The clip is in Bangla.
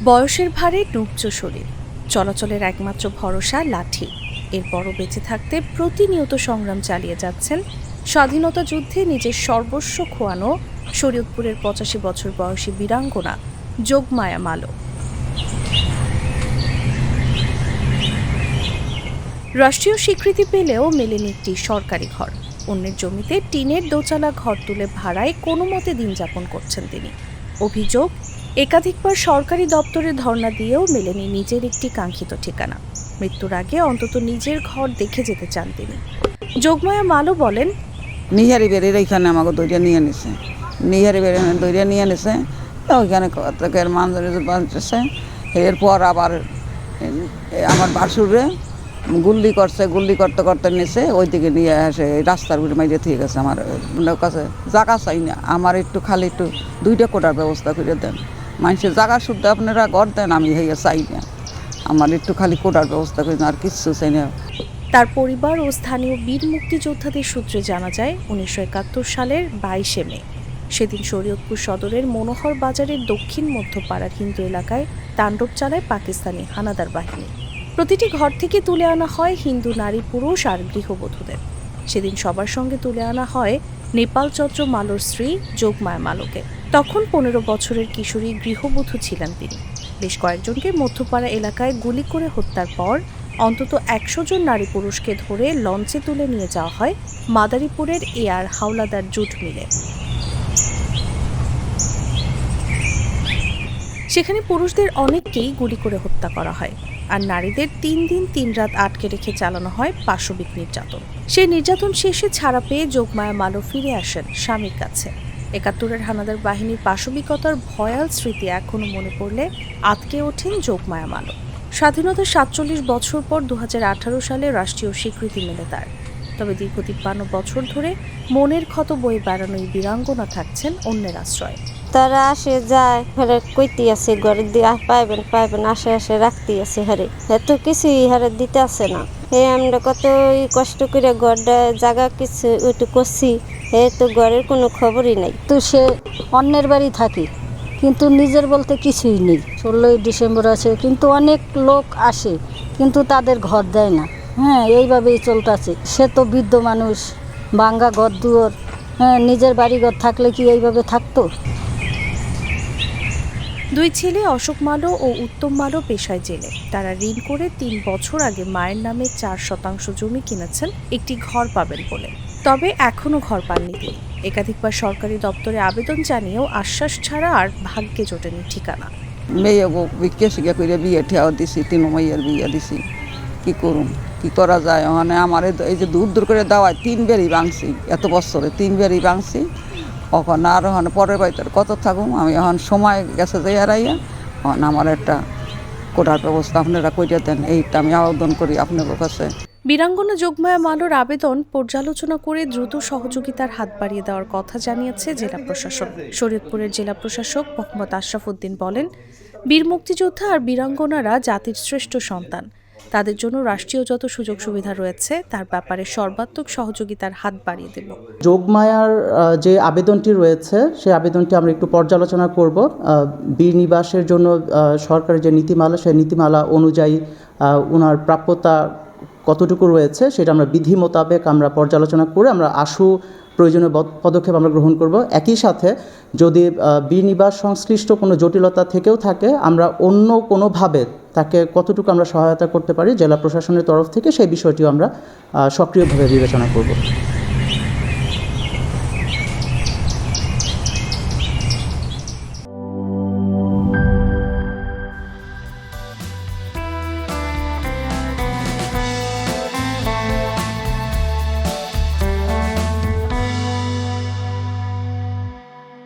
বয়সের ভারে ডুবছ শরীর, চলাচলের একমাত্র ভরসা লাঠি। এরপরও বেঁচে থাকতে প্রতিনিয়ত সংগ্রাম চালিয়ে যাচ্ছেন স্বাধীনতা যুদ্ধে নিজের সর্বস্ব খোয়ানো শরীয়তপুরের ৮৫ বছর বয়সী বীরাঙ্গনা যোগমায়া মালো। রাষ্ট্রীয় স্বীকৃতি পেলেও মেলেনি একটি সরকারি ঘর। অন্যের জমিতে টিনের দোচালা ঘর তুলে ভাড়ায় কোনো মতে দিন যাপন করছেন তিনি। অভিযোগ, একাধিকবার সরকারি দপ্তরে ধর্ণা দিয়েও মেলেনি নিজের একটি কাঙ্ক্ষিত ঠিকানা। মৃত্যুর আগে অন্তত নিজের ঘর দেখে যেতে চান তিনি। যোগমায়া মালো বলেন, নিহারি বেড়ের এইখানে আমাকে দৈরিয়া নিয়ে নিছে, নিহারি বেড়ে দৈরিয়া নিয়ে নিছে, ওইখানে মানজরে বাঁচতেছে। এরপর আবার আমার বাসুরে গুল্লি করছে, গুল্লি করতে করতে নিছে, ওই দিকে নিয়ে আসে রাস্তার উপরে মাইরে থেকে গেছে। আমার কাছে জায়গা চাই না, আমার একটু খালি একটু 2টা কোটার ব্যবস্থা করে দেন। মানুষের জায়গা শুদ্ধ আপনারা ঘর দেন, আমি হইয়া চাই না, আমার একটু খালি কোটার ব্যবস্থা করে দেন, আর কিচ্ছু চাই না। তার পরিবার ও স্থানীয় বীর মুক্তিযোদ্ধাদের সূত্রে জানা যায় ১৯৭১ সালের ২২শে মে সেদিন শরীয়তপুর সদরের মনোহর বাজারের দক্ষিণ মধ্যপাড়ার হিন্দু এলাকায় তাণ্ডব চালায় পাকিস্তানি হানাদার বাহিনী। প্রতিটি ঘর থেকে তুলে আনা হয় হিন্দু নারী, পুরুষ আর গৃহবধূদের। সেদিন সবার সঙ্গে তুলে আনা হয় নেপাল চন্দ্র মালোর স্ত্রী যোগমায়া মালোকে। তখন ১৫ বছরের কিশোরী গৃহবধূ ছিলেন তিনি। বেশ কয়েকজনকে মধ্যপাড়া এলাকায় গুলি করে হত্যার পর অন্তত ১০০ জন নারী পুরুষকে ধরে লঞ্চে তুলে নিয়ে যাওয়া হয় মাদারীপুরের এয়ার হাওলাদার জুট মিলে। সেখানে পুরুষদের অনেককেই গুলি করে হত্যা করা হয়, আর নারীদের ৩ দিন ৩ রাত আটকে রেখে চালানো হয় পাশবিক নির্যাতন। সেই নির্যাতন শেষে ছাড়া পেয়ে যোগমায়া মালো ফিরে আসেন স্বামীর কাছে। ৭১-এর হানাদার বাহিনীর পাশবিকতার ভয়াল স্মৃতি এখনো মনে পড়লে আঁতকে ওঠেন যোগমায়া মালো। স্বাধীনতার ৪৭ বছর পর ২০১৮ সালে রাষ্ট্রীয় স্বীকৃতি মেলে তার। তবে দীর্ঘ ৫৩ বছর ধরে মনের ক্ষত বয়ে বেড়ানো এই বীরাঙ্গনা থাকছেন অন্যের আশ্রয়ে। তারা আসে যায়, হারে কইতে আছে ঘরে দিয়ে পাইবেন পাইবেন, আসে আসে রাখতে আছে, হারে এত কিছুই হারে দিতে আছে না। আমরা কত কষ্ট করে ঘরটা জায়গা কিছু ওইটু করছি, তো ঘরের কোনো খবরই নাই। তো সে অন্যের বাড়ি থাকে, কিন্তু নিজের বলতে কিছুই নেই। ১৬ই ডিসেম্বর আছে, কিন্তু অনেক লোক আসে, কিন্তু তাদের ঘর দেয় না। এইভাবেই চলতেছে। সে তো বৃদ্ধ মানুষ, ভাঙ্গা ঘর দুয়ার, নিজের বাড়িঘর থাকলে কি এইভাবে থাকতো? ২ ছেলে অশোক মালো ও উত্তম মালো পেশায় জেলে। তারা ঋণ করে ৩ বছর আগে মায়ের নামে ৪% জমি কিনেছেন একটি ঘর পাবেন বলে। তবে এখনো ঘর পাননি তিনি। একাধিকবার সরকারি দপ্তরে আবেদন জানিয়েও আশ্বাস ছাড়া আর ভাগ্যে জোটেনি ঠিকানা। মেয়ে বিকে শিখে করে বিয়ে ঠেয়াও দিছি, ৩ মেয়ের বিয়ে দিছি, কি করুম, কি করা যায়? মানে আমার এই যে দূর দূর করে দেওয়ায় ৩ বেরই ভাঙছি, এত বছরে 3 বেরই ভাঙছি। এখন আর ওখানে পরের বাড়িতে কত থাকুম, আমি এখন সময় গেছে যে এরাইয়া, এখন আমার একটা কোটার ব্যবস্থা আপনারা কইরা দেন, এইটা আমি আবেদন করি আপনাদের কাছে। বীরাঙ্গনা যোগমায়া মালোর আবেদন পর্যালোচনা করে দ্রুত সহযোগিতার হাত বাড়িয়ে দেওয়ার কথা জানিয়েছে জেলা প্রশাসন। শরীয়তপুরের জেলা প্রশাসক মোহাম্মদ আশরাফ উদ্দিন বলেন, বীর মুক্তিযোদ্ধা আর বীরাঙ্গনারা জাতির শ্রেষ্ঠ সন্তান। তাদের জন্য রাষ্ট্রীয় যত সুযোগ সুবিধা রয়েছে তার ব্যাপারে সর্বাত্মক সহযোগিতার হাত বাড়িয়ে দেব। যোগমায়ার যে আবেদনটি রয়েছে সেই আবেদনটি আমরা একটু পর্যালোচনা করব। বীর নিবাসের জন্য সরকারের যে নীতিমালা, সেই নীতিমালা অনুযায়ী ওনার প্রাপ্যতা কতটুকু রয়েছে সেটা আমরা বিধি মোতাবেক আমরা পর্যালোচনা করে আমরা আশু প্রয়োজনীয় পদক্ষেপ আমরা গ্রহণ করব। একই সাথে যদি বীর নিবাস সংশ্লিষ্ট কোনো জটিলতা থেকেও থাকে, আমরা অন্য কোনোভাবে তাকে কতটুকু আমরা সহায়তা করতে পারি জেলা প্রশাসনের তরফ থেকে, সেই বিষয়টিও আমরা সক্রিয়ভাবে বিবেচনা করব।